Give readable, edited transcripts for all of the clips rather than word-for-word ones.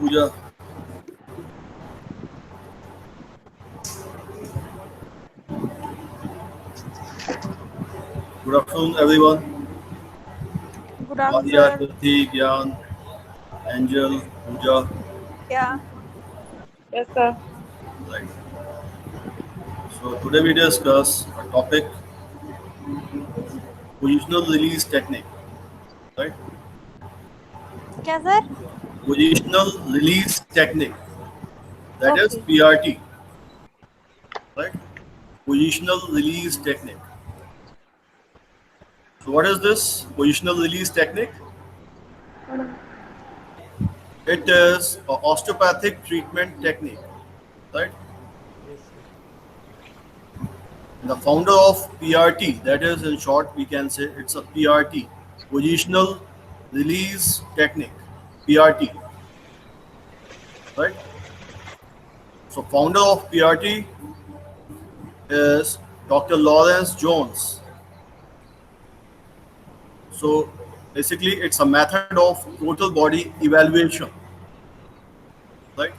Pooja. Good afternoon, everyone. Good afternoon, Vadia, sir. Krithi, Gyan, Angel, Pooja. Yeah. Yes, sir. Right. So today we discuss a topic: positional release technique. Right. क्या sir? Positional release technique. That is Okay. PRT. Right. Positional release technique. So what is this positional release technique? It is an osteopathic treatment technique. Right. The founder of PRT, that is in short, we can say it's a PRT, positional release technique, PRT, right? So founder of PRT is Dr. Lawrence Jones. So basically, it's a method of total body evaluation, right?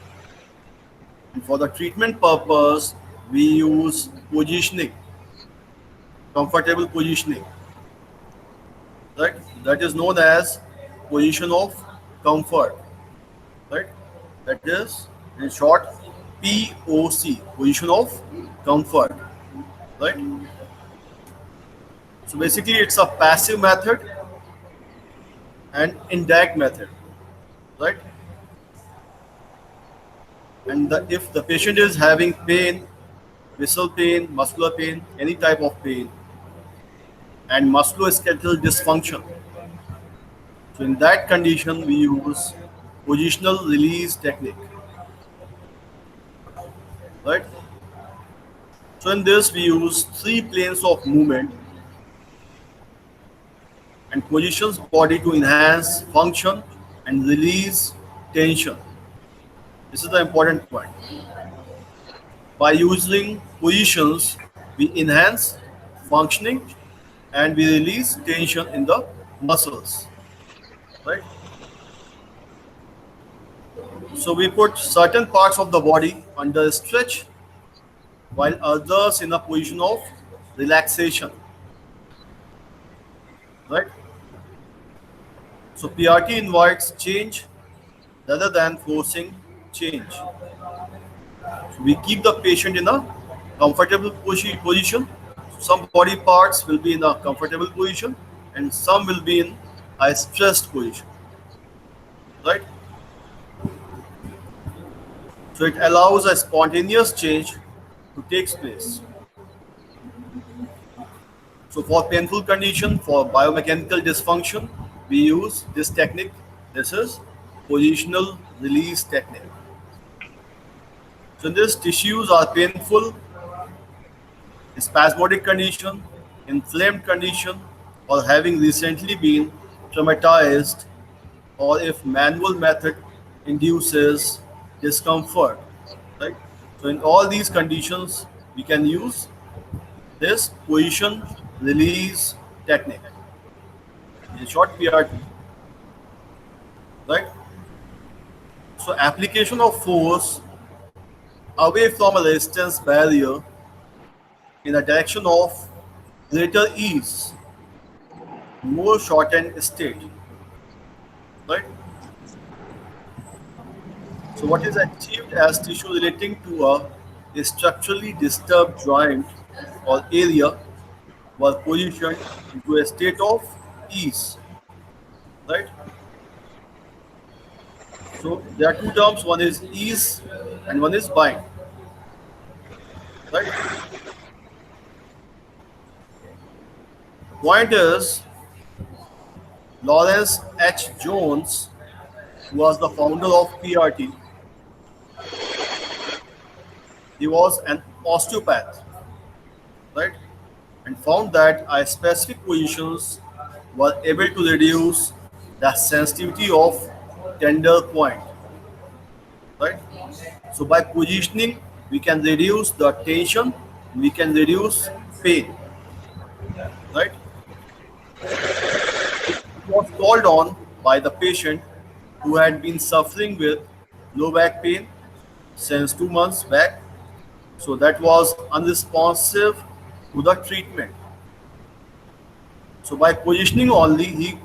And for the treatment purpose, we use positioning, comfortable positioning, right? That is known as position of comfort, right? That is, in short, POC, position of comfort, right? So basically, it's a passive method and indirect method, right? And if the patient is having pain, visceral pain, muscular pain, any type of pain, and musculoskeletal dysfunction, so in that condition, we use positional release technique, right? So in this, we use three planes of movement and positions body to enhance function and release tension. This is the important point. By using positions, we enhance functioning and we release tension in the muscles. Right? So we put certain parts of the body under stretch while others in a position of relaxation. Right? So PRT invites change rather than forcing change. We keep the patient in a comfortable position. Some body parts will be in a comfortable position and some will be in a stressed position, right? So it allows a spontaneous change to take place. So for painful condition, for biomechanical dysfunction, we use this technique. This is positional release technique. So these tissues are painful, spasmodic condition, inflamed condition, or having recently been traumatized, or if manual method induces discomfort, right? So in all these conditions, we can use this position release technique. In short, PRT, right? So application of force away from a resistance barrier in a direction of greater ease, more shortened state, right? So what is achieved as tissue relating to a structurally disturbed joint or area was positioned into a state of ease, right? So there are two terms, one is ease and one is bind, right? Point is, Lawrence H. Jones, who was the founder of PRT, he was an osteopath, right? And found that specific positions were able to reduce the sensitivity of tender point, right? So by positioning, we can reduce the tension, we can reduce pain, right? It was called on by the patient who had been suffering with low back pain since 2 months back. So that was unresponsive to the treatment. So by positioning only, he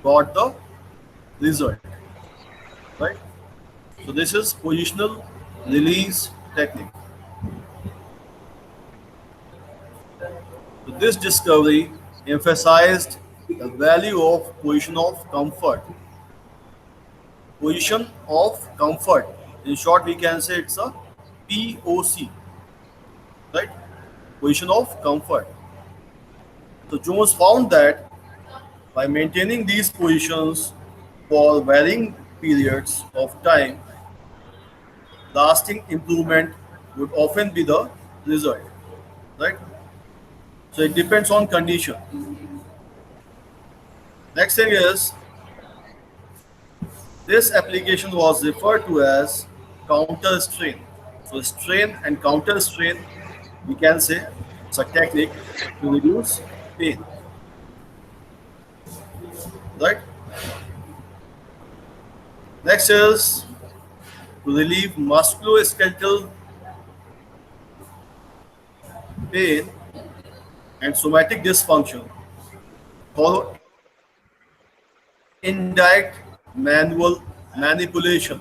got the result, right? So this is positional release technique. So this discovery emphasized the value of position of comfort. Position of comfort. In short, we can say it's a POC, right? Position of comfort. So Jones found that by maintaining these positions for varying periods of time, lasting improvement would often be the result, right? So it depends on condition. Next thing is this application was referred to as counter strain. So strain and counter strain, we can say it's a technique to reduce pain, right? Next is to relieve musculoskeletal pain and somatic dysfunction through indirect manual manipulation,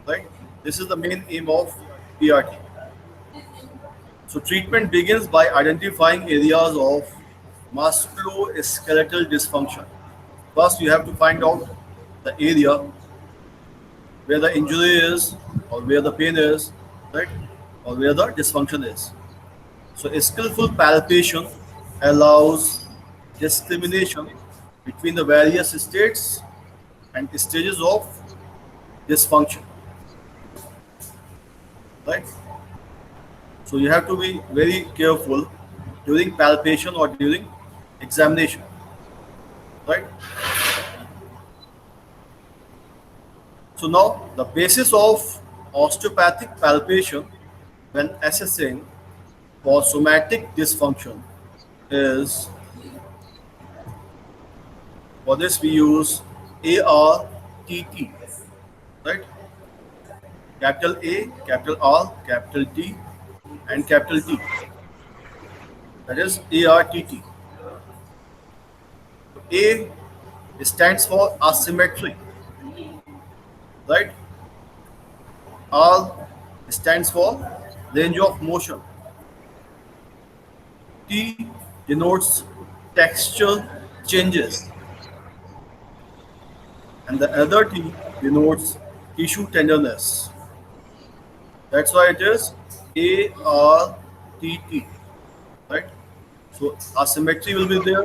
right? This is the main aim of PRT. So treatment begins by identifying areas of musculoskeletal dysfunction. First, you have to find out the area where the injury is, or where the pain is, right, or where the dysfunction is. So a skillful palpation allows discrimination between the various states and stages of dysfunction, right? So you have to be very careful during palpation or during examination, right? So now the basis of osteopathic palpation when assessing for somatic dysfunction is, for this we use ARTT, right? Capital A, capital R, capital T, and capital T. That is ARTT. A stands for asymmetry, right? R stands for range of motion. T denotes texture changes, and the other T denotes tissue tenderness. That's why it is ARTT, right? So asymmetry will be there,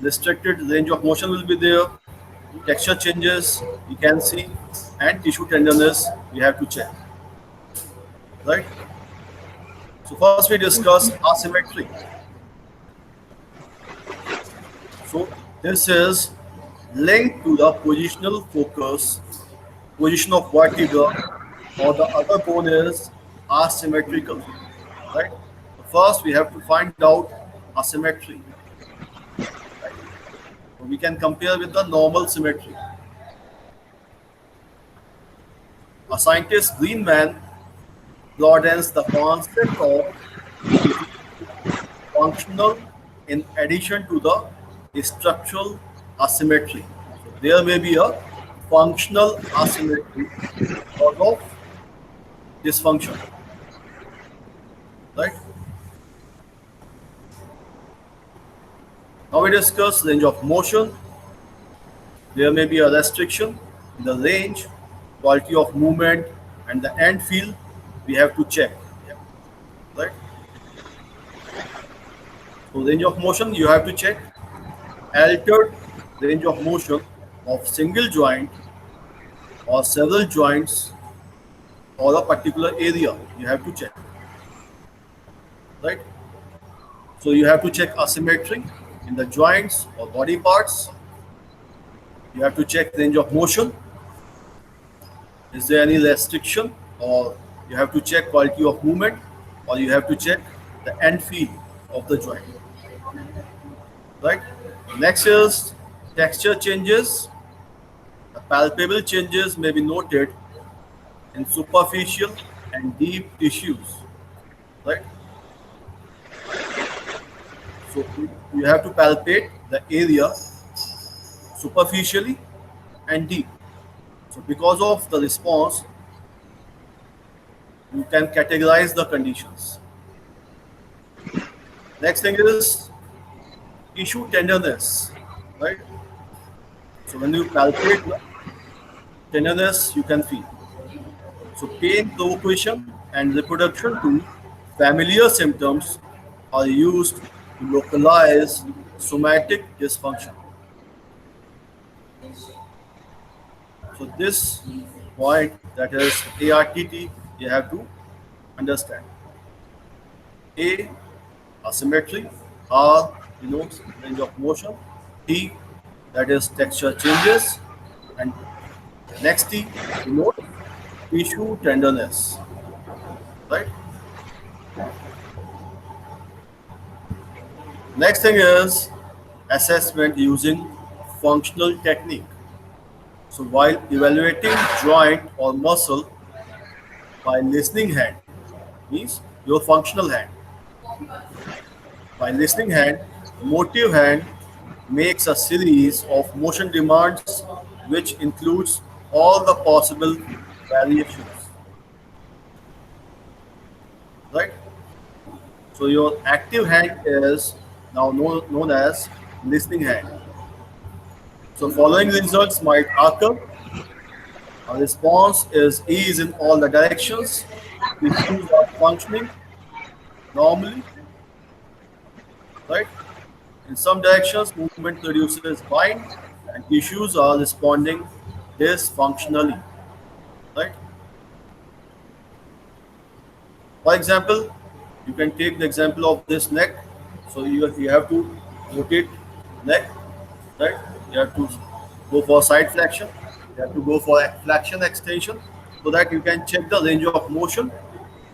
restricted range of motion will be there, texture changes you can see, and tissue tenderness we have to check, right? So first we discuss asymmetry. So this is linked to the positional focus, position of vertebra, or the other bone is asymmetrical, right? So first we have to find out asymmetry. So we can compare with the normal symmetry. A scientist Greenman broadens the concept of functional in addition to the structural asymmetry. So there may be a functional asymmetry because of dysfunction, right? Now we discuss range of motion. There may be a restriction in the range, quality of movement, and the end field we have to check, right? So range of motion you have to check. Altered range of motion of single joint or several joints or a particular area you have to check, right? So you have to check asymmetry in the joints or body parts. You have to check range of motion. Is there any restriction, or you have to check quality of movement, or you have to check the end feel of the joint, right? Next is texture changes. The palpable changes may be noted in superficial and deep tissues, right? So you have to palpate the area superficially and deep. So because of the response, you can categorize the conditions. Next thing is tissue tenderness, right? So when you palpate the tenderness, you can feel. So pain provocation and reproduction to familiar symptoms are used to localize somatic dysfunction. So this point, that is ARTT, you have to understand. A, asymmetry. R denotes range of motion. T, that is texture changes. And next T denotes tissue tenderness. Right. Next thing is assessment using functional technique. So while evaluating joint or muscle by listening hand, means your functional hand. By listening hand, motive hand makes a series of motion demands which includes all the possible variations. Right? So your active hand is now known as listening hand. So following results might occur. A response is ease in all the directions. Tissues are functioning normally, right? In some directions, movement produces bind, and tissues are responding dysfunctionally, right? For example, you can take the example of this neck. So you have to rotate neck, right? You have to go for side flexion. You have to go for flexion extension so that you can check the range of motion.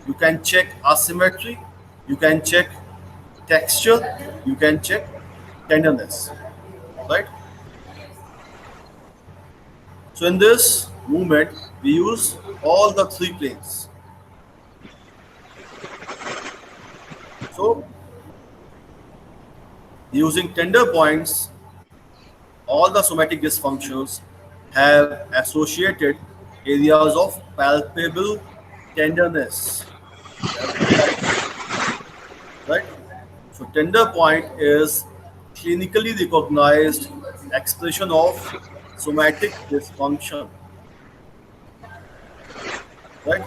You can check asymmetry. You can check texture. You can check tenderness, right? So in this movement, we use all the three planes. So using tender points, all the somatic dysfunctions have associated areas of palpable tenderness. You have to palpate, right? So tender point is clinically recognized expression of somatic dysfunction, right?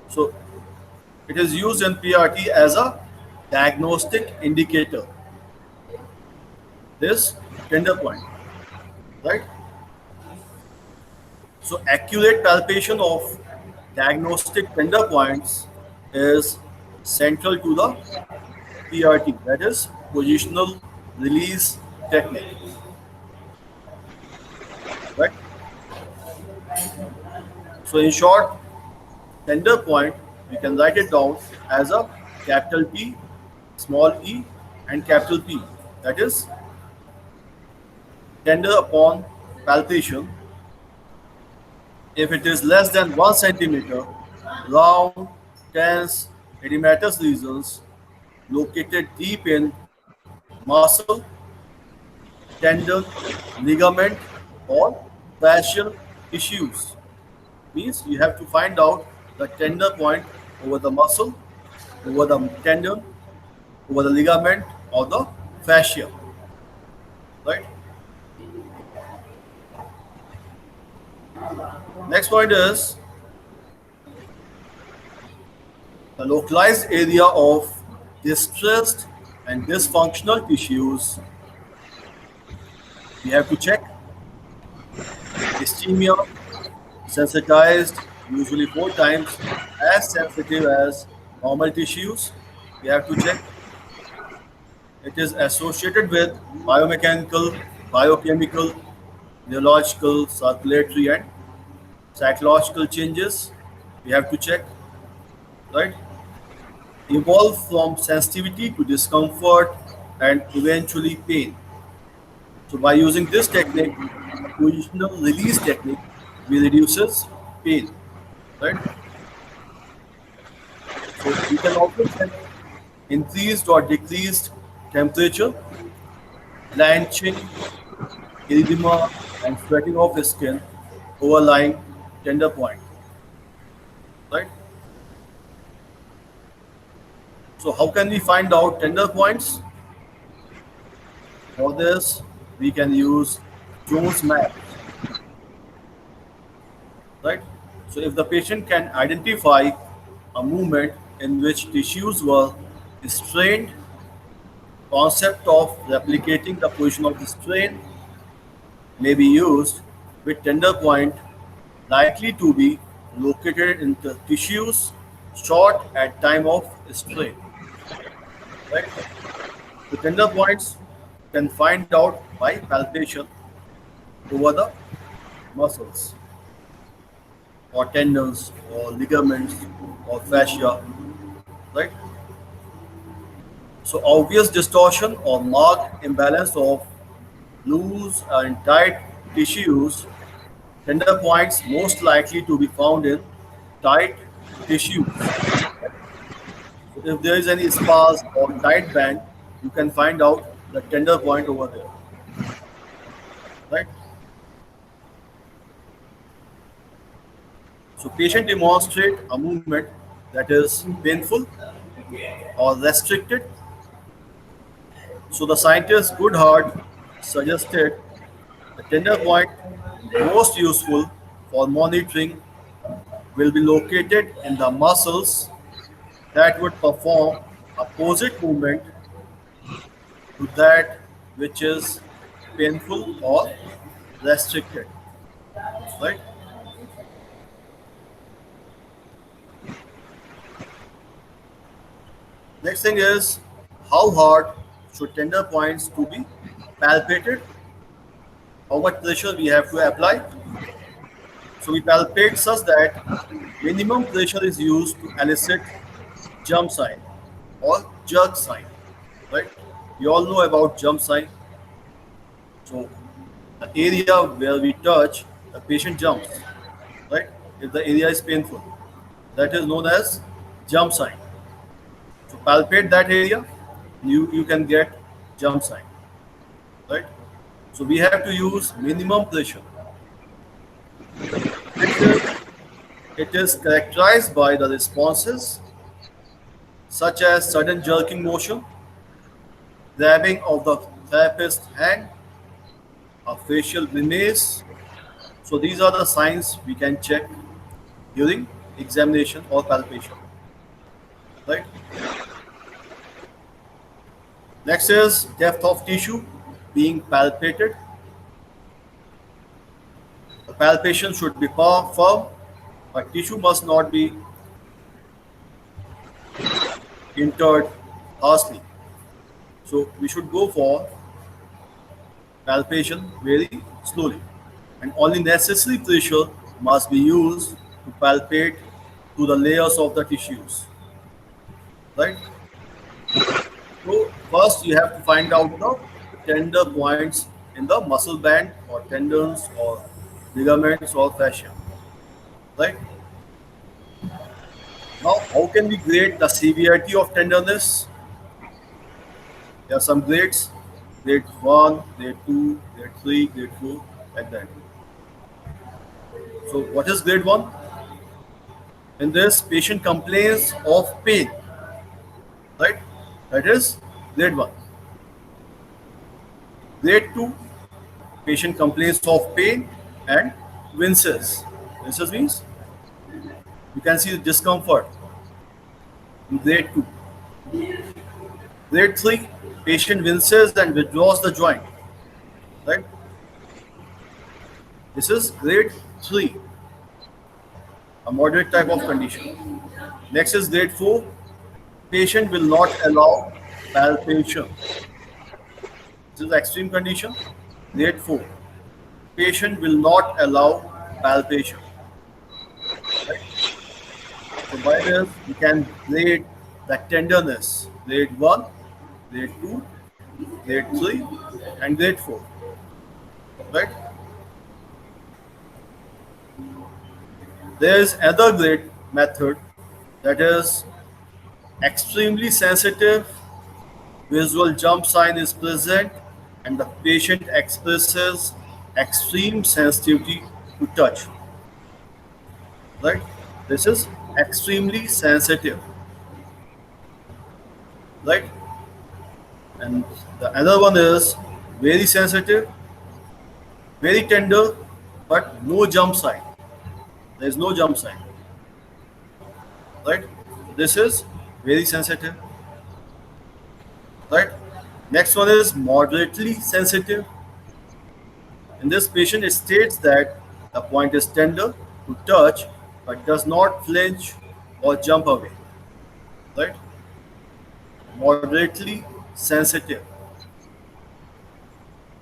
So it is used in PRT as a diagnostic indicator. This tender point, right? So accurate palpation of diagnostic tender points is central to the PRT, that is positional release technique, right? So in short, tender point we can write it down as a capital T, small e, and capital P. That is tender upon palpation. If it is less than 1 centimeter, round, tense, edematous lesions located deep in muscle, tendon, ligament, or fascial tissues. Means you have to find out the tender point over the muscle, over the tendon, over the ligament, or the fascia. Right? Next point is the localized area of distressed and dysfunctional tissues. We have to check ischemia, sensitized usually 4 times as sensitive as normal tissues. We have to check it is associated with biomechanical, biochemical, neurological, circulatory, and psychological changes. We have to check, right? Evolve from sensitivity to discomfort and eventually pain. So by using this technique, a positional release technique, we reduces pain. right? So we can also check increased or decreased temperature, blanching, erythema, and sweating of the skin overlying tender point, right? So how can we find out tender points? For this, we can use Jones maps, right? So if the patient can identify a movement in which tissues were strained, concept of replicating the position of the strain may be used with tender point likely to be located in the tissues short at time of strain, right? The tender points can find out by palpation over the muscles or tendons or ligaments or fascia, right? So obvious distortion or marked imbalance of loose and tight tissues, tender points most likely to be found in tight tissues. So if there is any sparse or tight band, you can find out the tender point over there, right? So patient demonstrate a movement that is painful or restricted. So the scientist Goodhart suggested the tender point most useful for monitoring will be located in the muscles that would perform opposite movement to that which is painful or restricted, right? Next thing is how hard should tender points to be palpated, how much pressure we have to apply. So we palpate such that minimum pressure is used to elicit jump sign or jerk sign, right? We all know about jump sign. So the area where we touch, the patient jumps, right? If the area is painful, that is known as jump sign. So palpate that area, you can get jump sign, right? So we have to use minimum pressure. Next is it is characterized by the responses such as sudden jerking motion, grabbing of the therapist's hand, a facial grimace. So these are the signs we can check during examination or palpation, right? Next is depth of tissue being palpated. The palpation should be firm, but tissue must not be entered harshly. So we should go for palpation very slowly, and only necessary pressure must be used to palpate to the layers of the tissues, right? So first you have to find out the tender points in the muscle band or tendons or ligaments or fascia, right? Now, how can we grade the severity of tenderness? There are some grades: grade 1, grade 2, grade 3, grade 4, like that. So, what is grade 1? In this, patient complains of pain, right? That is grade 1. Grade 2, patient complains of pain and winces. Winces means you can see the discomfort in grade 2. Grade 3, patient winces and withdraws the joint, right? This is grade 3, a moderate type of condition. Next is grade 4, patient will not allow palpation. This is extreme condition. Grade 4, patient will not allow palpation. Right? So by this, we can grade the tenderness. Grade 1, grade 2, grade 3, and grade 4. Right? There is another great method that is extremely sensitive. Visual jump sign is present, and the patient expresses extreme sensitivity to touch. Right? This is extremely sensitive. Right? And the other one is very sensitive, very tender, but no jump sign. There is no jump sign. Right? This is very sensitive. Right? Next one is moderately sensitive. In this patient, it states that the point is tender to touch but does not flinch or jump away. Right? Moderately sensitive.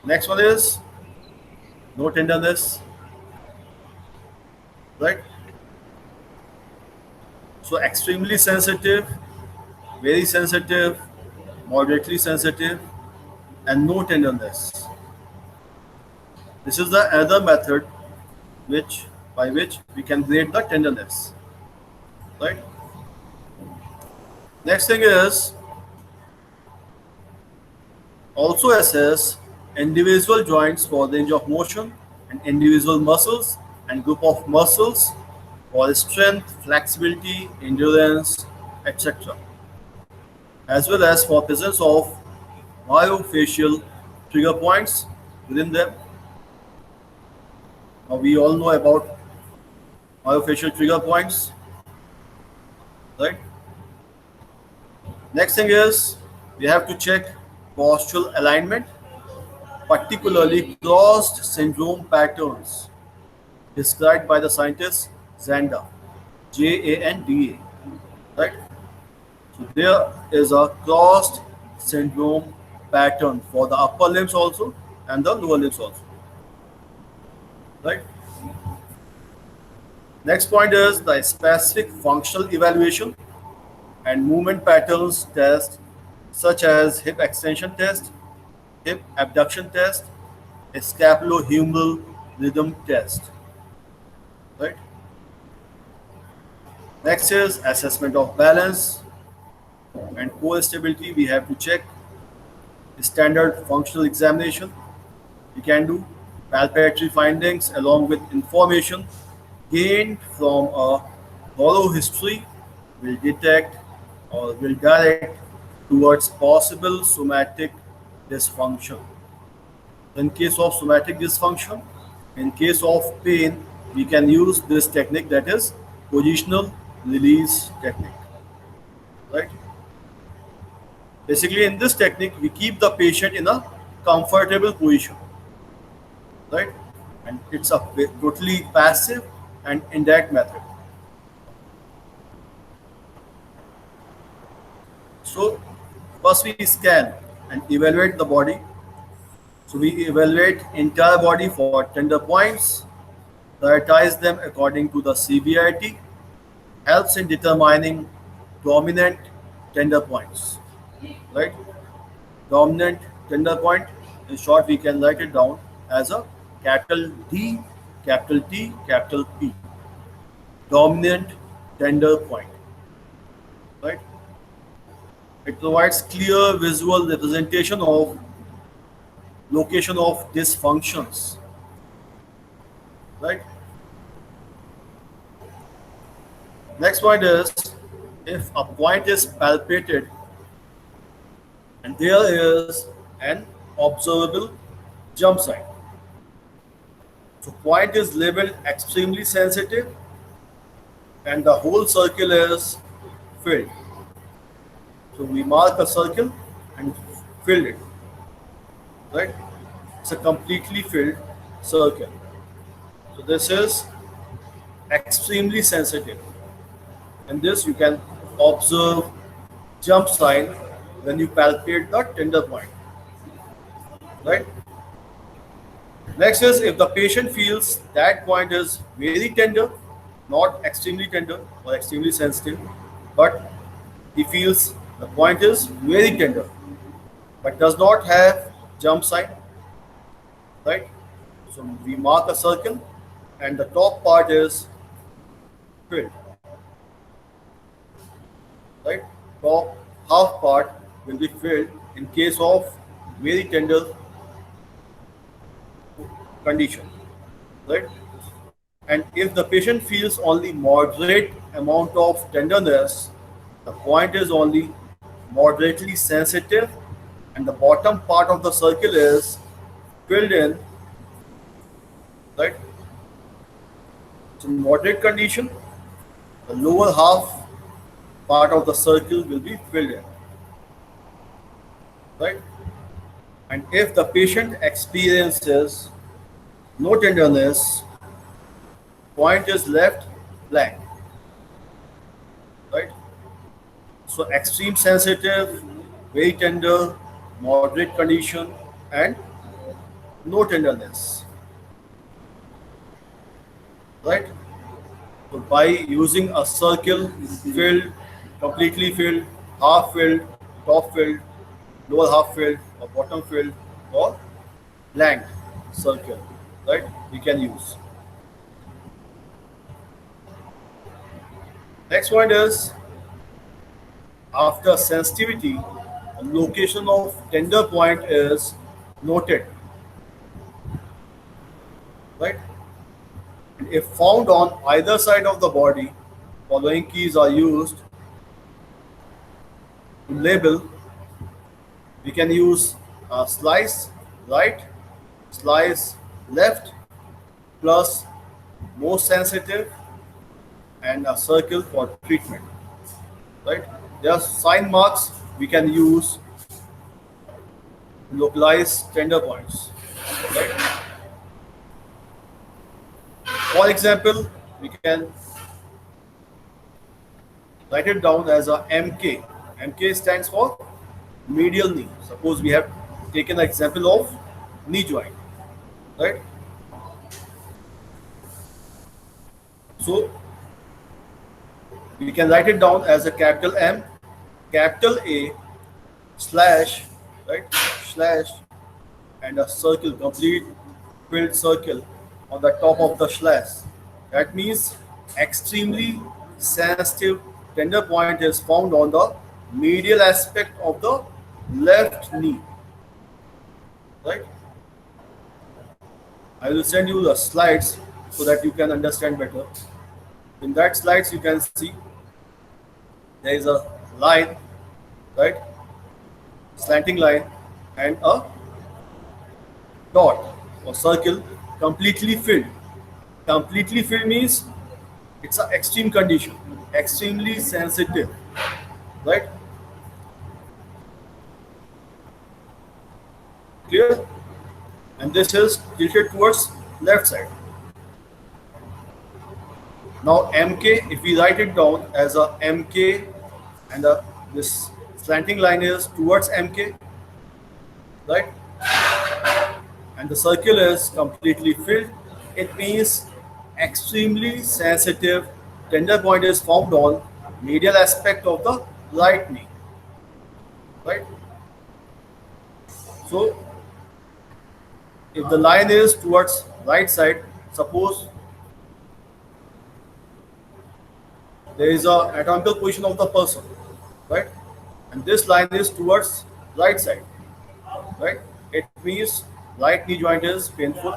Next one is no tenderness. Right? So extremely sensitive, very sensitive, moderately sensitive, and no tenderness. This is the other method which by which we can grade the tenderness. Right? Next thing is also assess individual joints for range of motion and individual muscles and group of muscles for strength, flexibility, endurance, etc. As well as for presence of myofascial trigger points within them. Now we all know about myofascial trigger points, right? Next thing is we have to check postural alignment, particularly crossed syndrome patterns described by the scientist Zanda, Janda, right? So there is a crossed syndrome pattern for the upper limbs also and the lower limbs also, right? Next point is the specific functional evaluation and movement patterns test, such as hip extension test, hip abduction test, scapulohumeral rhythm test, right? Next is assessment of balance and core stability. We have to check standard functional examination. We can do palpatory findings along with information gained from a thorough history will detect or will direct towards possible somatic dysfunction. In case of somatic dysfunction, in case of pain, we can use this technique, that is positional release technique. Right? Basically, in this technique, we keep the patient in a comfortable position. Right? And it's a totally passive and indirect method. So first we scan and evaluate the body. So we evaluate entire body for tender points, prioritize them according to the severity, helps in determining dominant tender points. Right? Dominant tender point, in short, we can write it down as a capital D, capital T, capital P. Dominant tender point. Right? It provides clear visual representation of location of dysfunctions. Right? Next point is if a point is palpated and there is an observable jump sign. So point is labeled extremely sensitive and the whole circle is filled. So we mark a circle and fill it. Right? It's a completely filled circle. So this is extremely sensitive. And this you can observe jump sign when you palpate the tender point. Right? Next is if the patient feels that point is very tender, not extremely tender or extremely sensitive, but he feels the point is very tender but does not have jump sign, right? So we mark a circle and the top part is filled, right? Top half part will be filled in case of very tender condition, right? And if the patient feels only moderate amount of tenderness, the point is only moderately sensitive, and the bottom part of the circle is filled in, right? So in moderate condition, the lower half part of the circle will be filled in, right? And if the patient experiences no tenderness, point is left blank, right? So extreme sensitive, very tender, moderate condition, and no tenderness, right? So by using a circle filled, completely filled, half filled, top filled, lower half filled, or bottom filled, or blank circle, right? We can use. Next point is after sensitivity, the location of tender point is noted, right? And if found on either side of the body, following keys are used to label. We can use a slice right, slice left, plus most sensitive, and a circle for treatment, right? There are sign marks we can use to localize tender points, right? For example, we can write it down as a MK. MK stands for medial knee. Suppose we have taken an example of knee joint, right? So we can write it down as a capital M, capital A, slash, right? Slash, and a circle, complete filled circle on the top of the slash. That means extremely sensitive tender point is found on the medial aspect of the left knee, right? I will send you the slides so that you can understand better. In that slides, you can see there is a line, right? Slanting line, and a dot or circle completely filled. Completely filled means it's an extreme condition, extremely sensitive, right? Clear? And this is tilted towards left side. Now MK, if we write it down as a MK, and this slanting line is towards MK, right? And the circle is completely filled, it means extremely sensitive tender point is found on medial aspect of the right knee, right? So if the line is towards right side, suppose there is a anatomical position of the person, right? And this line is towards right side, right? It means right knee joint is painful,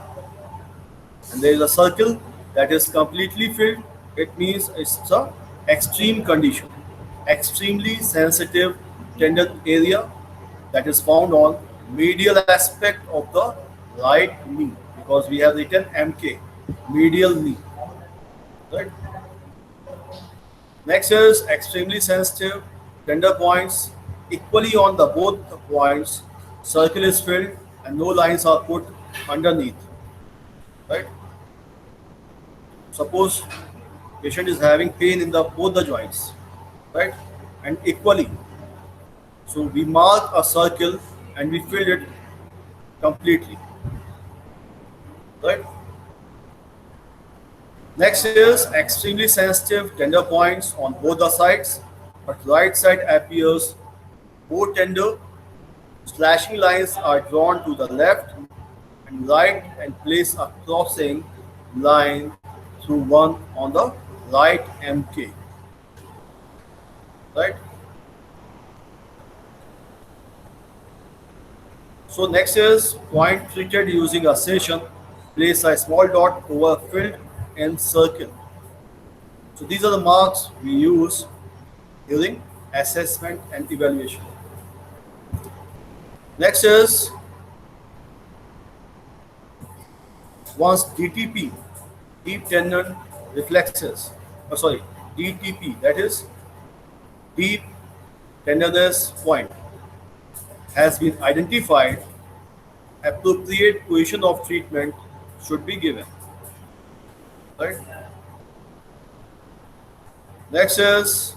and there is a circle that is completely filled. It means it's a extreme condition, extremely sensitive tendon area that is found on medial aspect of the right knee, because we have written MK, medial knee, right? Next is extremely sensitive tender points equally on the both points. Circle is filled and no lines are put underneath, right? Suppose patient is having pain in the both the joints, right? And equally, so we mark a circle and we fill it completely, right? Next is extremely sensitive tender points on both the sides, but right side appears more tender. Slashing lines are drawn to the left and right and place a crossing line through one on the write MK, right? So next is point treated using accession. Place a small dot over a field in circle. So these are the marks we use during assessment and evaluation. Next is once DTP, deep tendon reflexes. Sorry, DTP, that is deep tenderness point, has been identified, appropriate position of treatment should be given. Right? Next is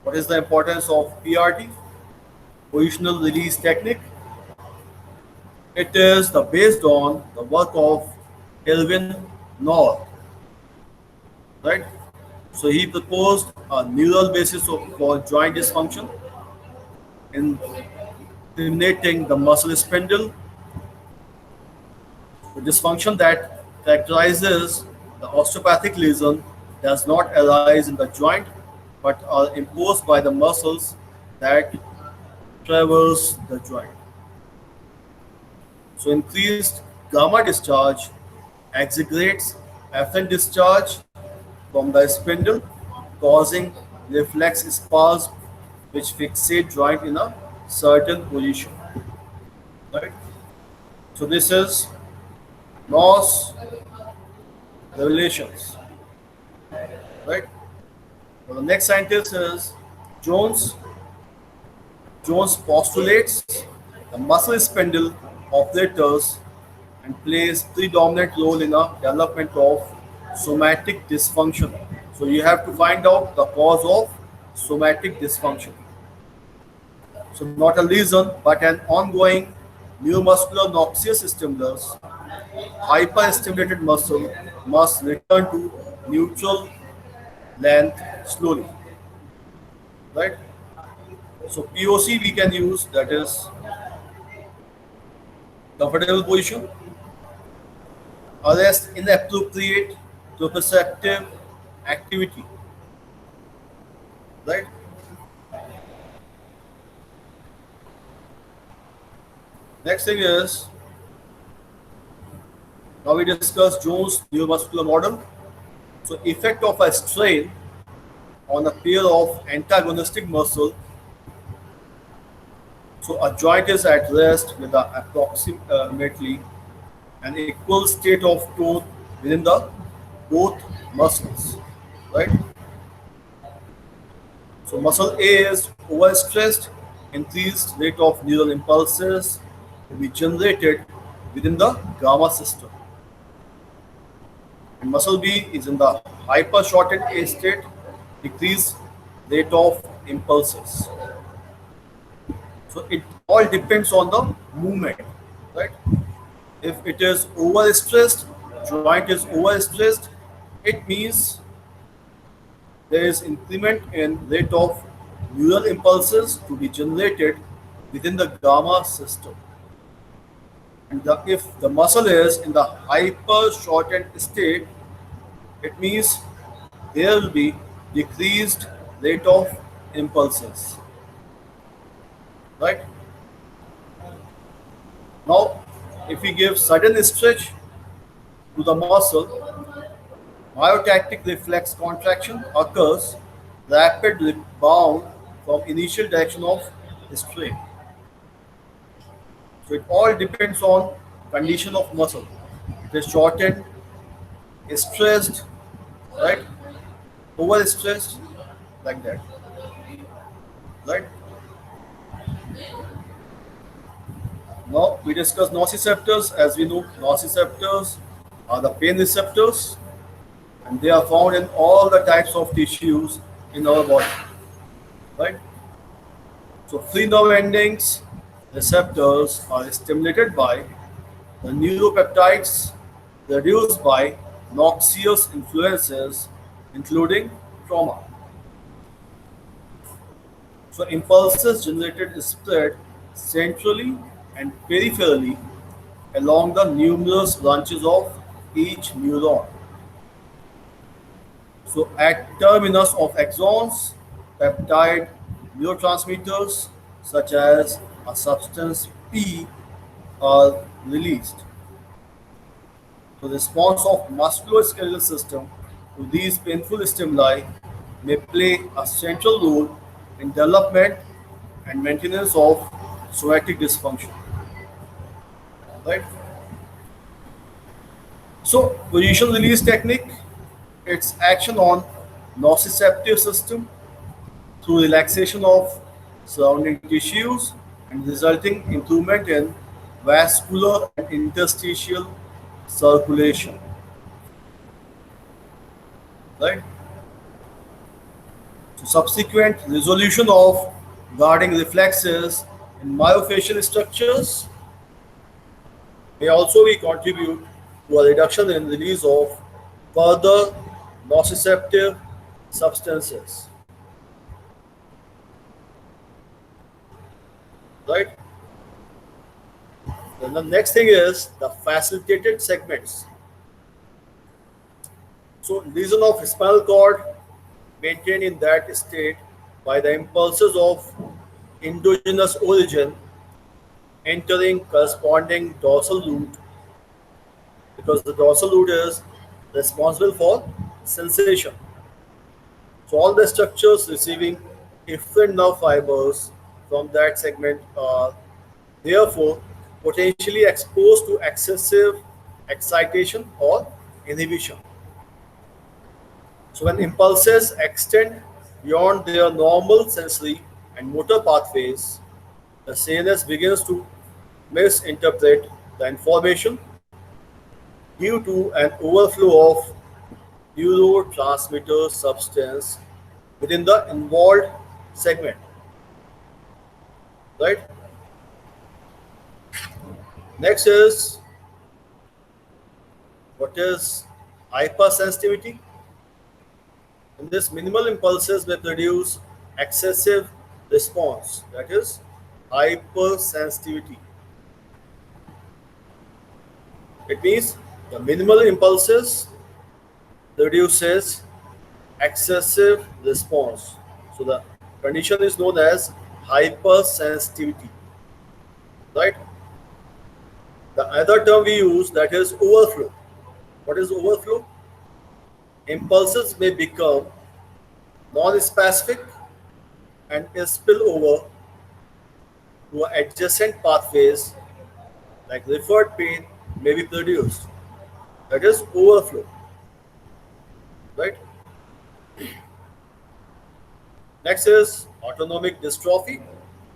what is the importance of PRT, positional release technique. It is the based on the work of Kelvin North, right? So he proposed a neural basis for joint dysfunction in eliminating the muscle spindle. The dysfunction that characterizes the osteopathic lesion does not arise in the joint but are imposed by the muscles that traverse the joint. So increased gamma discharge exaggerates effluent discharge from the spindle, causing reflex spasm which fixate joint in a certain position. Right? So this is Norse revelations. Right? So the next scientist is Jones. Jones postulates the muscle spindle operators and plays predominant role in a development of somatic dysfunction. So you have to find out the cause of somatic dysfunction. So not a lesion but an ongoing neuromuscular noxious stimulus. Hyperstimulated muscle must return to neutral length slowly. Right? So POC we can use, that is comfortable position, arrest inappropriate proprioceptive activity. Right? Next thing is now we discuss Jones neuromuscular model. So effect of a strain on a pair of antagonistic muscle. So a joint is at rest with approximately an equal state of tone within the both muscles, right? So muscle A is overstressed, increased rate of neural impulses to be generated within the gamma system. And muscle B is in the hyper shortened A state, decreased rate of impulses. So it all depends on the movement, right? If it is overstressed, joint is overstressed, it means there is increment in rate of neural impulses to be generated within the gamma system. And if the muscle is in the hyper shortened state, it means there will be decreased rate of impulses. Right? Now, if we give sudden stretch to the muscle, myotactic reflex contraction occurs, rapid rebound from initial direction of strain. So it all depends on condition of muscle. It is shortened, stressed, right? Overstressed, like that, right? Now we discuss nociceptors. As we know, nociceptors are the pain receptors, and they are found in all the types of tissues in our body, right? So free nerve endings receptors are stimulated by the neuropeptides produced by noxious influences, including trauma. So impulses generated spread centrally and peripherally along the numerous branches of each neuron. So at terminus of axons, peptide neurotransmitters such as a substance P are released. The response of musculoskeletal system to these painful stimuli may play a central role in development and maintenance of somatic dysfunction. Right? So position release technique, its action on nociceptive system through relaxation of surrounding tissues and resulting improvement in vascular and interstitial circulation. Right? So subsequent resolution of guarding reflexes in myofascial structures may also be contribute to a reduction in release of further nociceptive substances. Right? Then the next thing is the facilitated segments. So lesion of spinal cord maintained in that state by the impulses of endogenous origin entering corresponding dorsal root, because the dorsal root is responsible for sensation. So all the structures receiving efferent nerve fibers from that segment are therefore potentially exposed to excessive excitation or inhibition. So when impulses extend beyond their normal sensory and motor pathways, the CNS begins to misinterpret the information due to an overflow of neurotransmitter substance within the involved segment. Right? Next is what is hypersensitivity. In this, minimal impulses may produce excessive response. That is hypersensitivity. It means the minimal impulses produces excessive response. So the condition is known as hypersensitivity. Right? The other term we use, that is overflow. What is overflow? Impulses may become non-specific and spill over to adjacent pathways, like referred pain may be produced. That is overflow. Right? Next is autonomic dystrophy.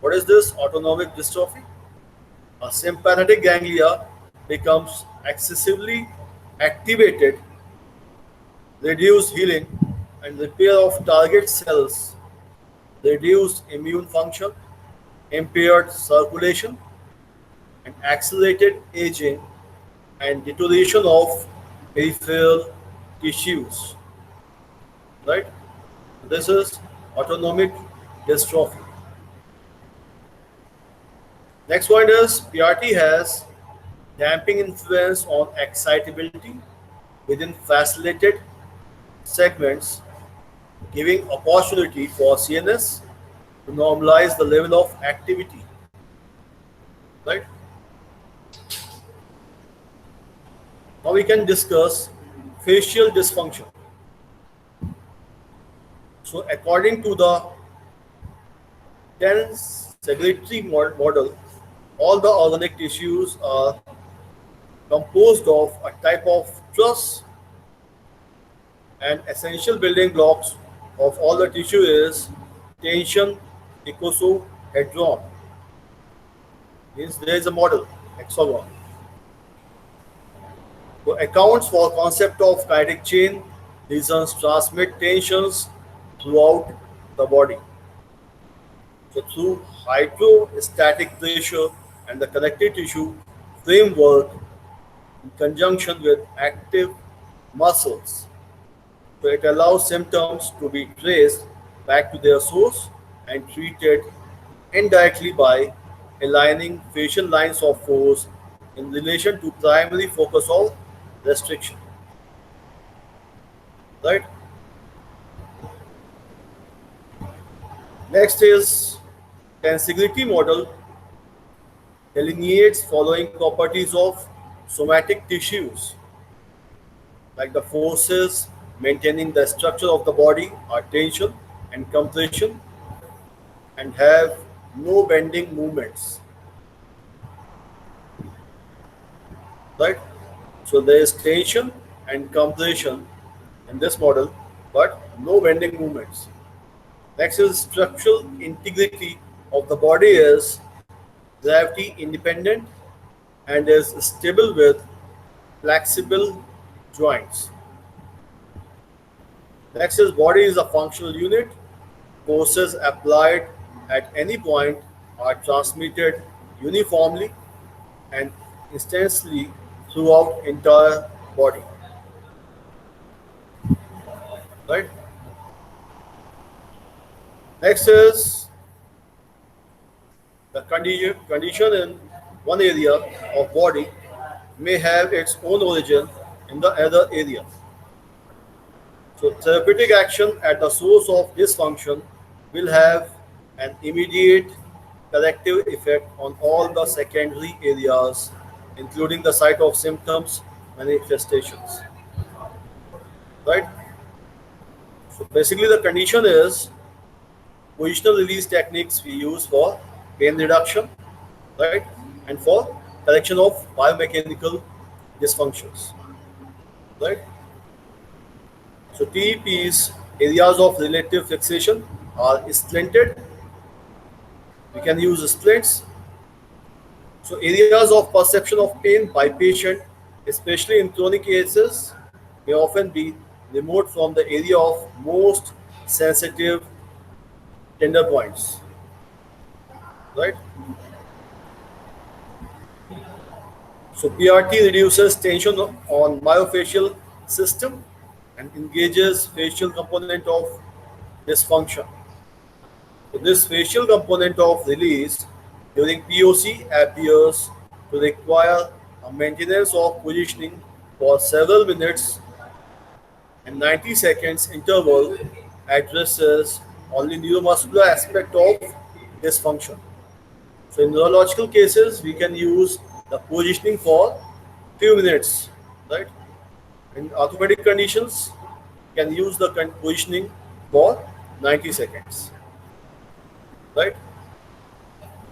What is this autonomic dystrophy? A sympathetic ganglia becomes excessively activated, reduce healing and repair of target cells, reduced immune function, impaired circulation, and accelerated aging and deterioration of peripheral tissues. Right? This is autonomic dystrophy. Next point is PRT has damping influence on excitability within facilitated segments, giving opportunity for CNS to normalize the level of activity. Right? Now we can discuss facial dysfunction. So according to the 10 segregatory model, all the organic tissues are composed of a type of truss, and essential building blocks of all the tissue is tension icosahedron. Means there is a model hexagon. So accounts for concept of kinetic chain. Regions transmit tensions throughout the body. So through hydrostatic pressure and the connective tissue framework in conjunction with active muscles. So it allows symptoms to be traced back to their source and treated indirectly by aligning facial lines of force in relation to primary focus of restriction. Right? Next is tensegrity model delineates following properties of somatic tissues, like the forces maintaining the structure of the body are tension and compression and have no bending movements, right? So there is tension and compression in this model, but no bending movements. Next is structural integrity of the body is gravity independent and is stable with flexible joints. Next is body is a functional unit. Forces applied at any point are transmitted uniformly and instantly throughout entire body. Right. Next is the condition in one area of body may have its own origin in the other area. So therapeutic action at the source of dysfunction will have an immediate corrective effect on all the secondary areas, including the site of symptoms manifestations. Right? So basically the condition is positional release techniques we use for pain reduction, right? And for correction of biomechanical dysfunctions. Right? So TEPs, areas of relative fixation, are splinted. We can use splints. So areas of perception of pain by patient, especially in chronic cases, may often be removed from the area of most sensitive tender points. Right? So PRT reduces tension on myofascial system and engages facial component of dysfunction. So this facial component of release during POC appears to require a maintenance of positioning for several minutes and 90 seconds interval addresses only neuromuscular aspect of dysfunction. So in neurological cases, we can use the positioning for few minutes, right? In orthopedic conditions, we can use the positioning for 90 seconds, right?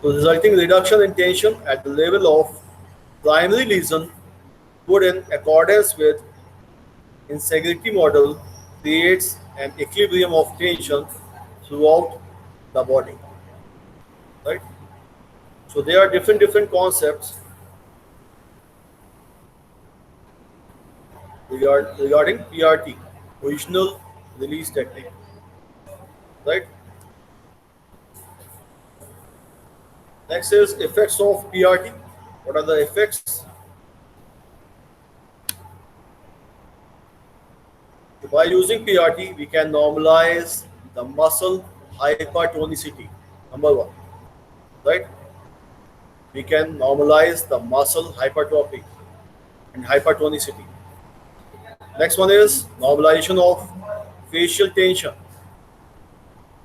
So resulting reduction in tension at the level of primary lesion would, in accordance with integrity model, creates an equilibrium of tension throughout the body, right? So there are different concepts regarding PRT, positional release technique, right? Next is effects of PRT. What are the effects? By using PRT, we can normalize the muscle hypertonicity. Number one, right? We can normalize the muscle hypertrophy and hypertonicity. Next one is normalization of facial tension.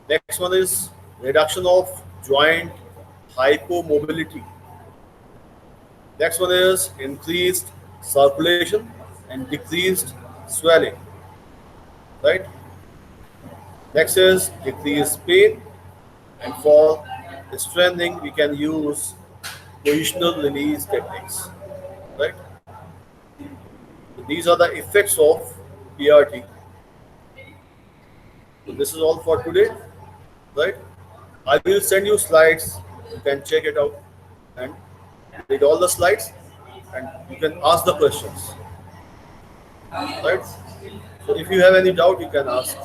Next one is reduction of joint hypomobility. Next one is increased circulation and decreased swelling. Right? Next is decreased pain, and for strengthening we can use positional release techniques. Right? So these are the effects of PRT. So this is all for today. Right? I will send you slides. You can check it out and read all the slides, and you can ask the questions. Right? So if you have any doubt, you can ask.